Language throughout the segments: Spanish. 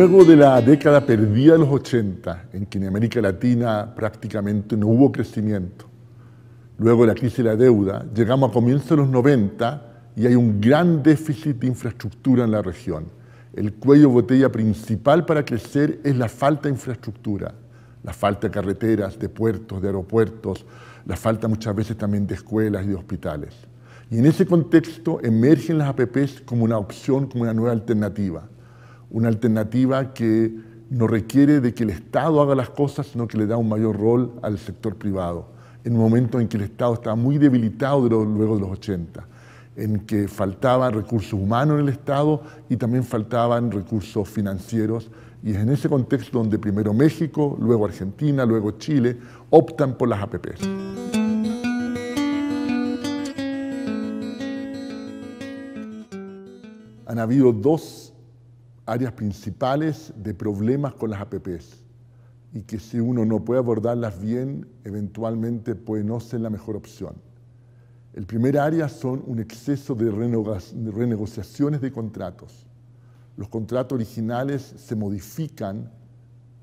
Luego de la década perdida de los 80, en que en América Latina prácticamente no hubo crecimiento, luego de la crisis de la deuda, llegamos a comienzos de los 90 y hay un gran déficit de infraestructura en la región. El cuello de botella principal para crecer es la falta de infraestructura, la falta de carreteras, de puertos, de aeropuertos, la falta muchas veces también de escuelas y de hospitales. Y en ese contexto emergen las APPs como una opción, como una nueva alternativa. Una alternativa que no requiere de que el Estado haga las cosas, sino que le da un mayor rol al sector privado. En un momento en que el Estado estaba muy debilitado luego de los 80, en que faltaban recursos humanos en el Estado y también faltaban recursos financieros. Y es en ese contexto donde primero México, luego Argentina, luego Chile optan por las APPs. Han habido dos áreas principales de problemas con las APPs y que si uno no puede abordarlas bien, eventualmente puede no ser la mejor opción. El primer área son un exceso de renegociaciones de contratos. Los contratos originales se modifican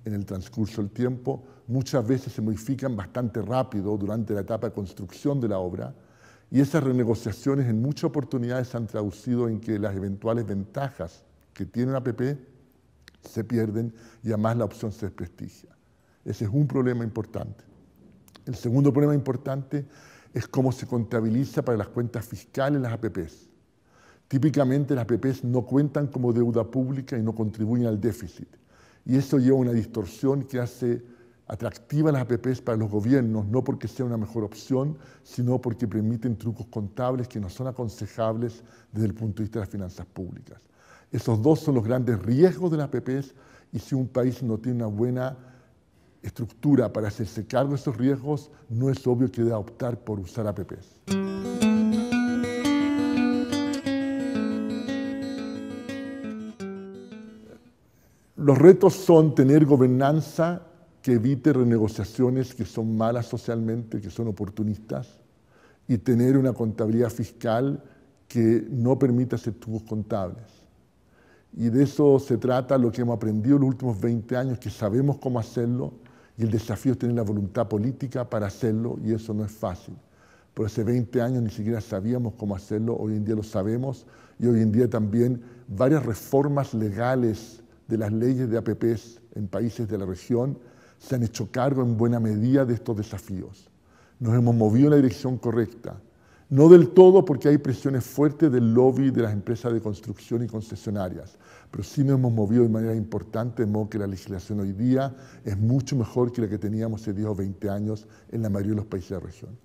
en el transcurso del tiempo, muchas veces se modifican bastante rápido durante la etapa de construcción de la obra, y esas renegociaciones en muchas oportunidades se han traducido en que las eventuales ventajas que tiene una APP se pierden y además la opción se desprestigia. Ese es un problema importante. El segundo problema importante es cómo se contabiliza para las cuentas fiscales las APPs. Típicamente las APPs no cuentan como deuda pública y no contribuyen al déficit. Y eso lleva a una distorsión que hace atractiva las APPs para los gobiernos, no porque sea una mejor opción, sino porque permiten trucos contables que no son aconsejables desde el punto de vista de las finanzas públicas. Esos dos son los grandes riesgos de las APPs y si un país no tiene una buena estructura para hacerse cargo de esos riesgos, no es obvio que deba optar por usar APPs. Los retos son tener gobernanza que evite renegociaciones que son malas socialmente, que son oportunistas, y tener una contabilidad fiscal que no permita hacer trucos contables. Y de eso se trata lo que hemos aprendido en los últimos 20 años, que sabemos cómo hacerlo, y el desafío es tener la voluntad política para hacerlo, y eso no es fácil. Por hace 20 años ni siquiera sabíamos cómo hacerlo, hoy en día lo sabemos, y hoy en día también varias reformas legales de las leyes de APPs en países de la región se han hecho cargo en buena medida de estos desafíos. Nos hemos movido en la dirección correcta. No del todo porque hay presiones fuertes del lobby de las empresas de construcción y concesionarias, pero sí nos hemos movido de manera importante, de modo que la legislación hoy día es mucho mejor que la que teníamos hace 10 o 20 años en la mayoría de los países de la región.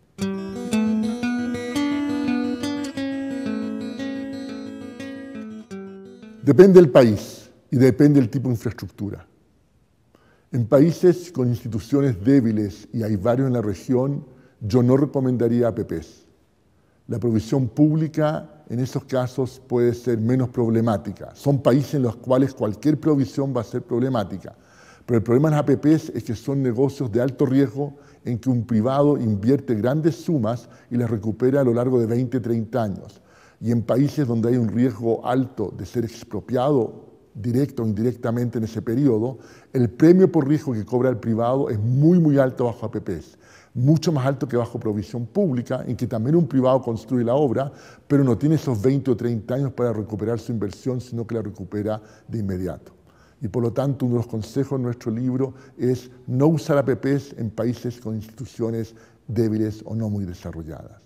Depende del país y depende del tipo de infraestructura. En países con instituciones débiles, y hay varios en la región, yo no recomendaría APPs. La provisión pública en esos casos puede ser menos problemática. Son países en los cuales cualquier provisión va a ser problemática. Pero el problema de las APPs es que son negocios de alto riesgo en que un privado invierte grandes sumas y las recupera a lo largo de 20, 30 años. Y en países donde hay un riesgo alto de ser expropiado directo o indirectamente en ese periodo, el premio por riesgo que cobra el privado es muy, muy alto bajo APPs. Mucho más alto que bajo provisión pública, en que también un privado construye la obra, pero no tiene esos 20 o 30 años para recuperar su inversión, sino que la recupera de inmediato. Y por lo tanto, uno de los consejos de nuestro libro es no usar APPs en países con instituciones débiles o no muy desarrolladas.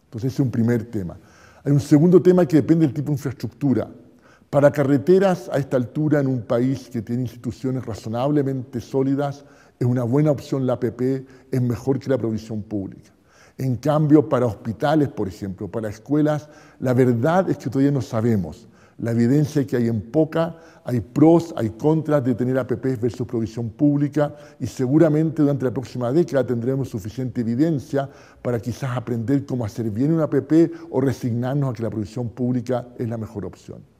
Entonces, ese es un primer tema. Hay un segundo tema que depende del tipo de infraestructura. Para carreteras, a esta altura, en un país que tiene instituciones razonablemente sólidas, es una buena opción la APP, es mejor que la provisión pública. En cambio, para hospitales, por ejemplo, para escuelas, la verdad es que todavía no sabemos. La evidencia que hay en poca, hay pros, hay contras de tener APPs versus provisión pública y seguramente durante la próxima década tendremos suficiente evidencia para quizás aprender cómo hacer bien una APP o resignarnos a que la provisión pública es la mejor opción.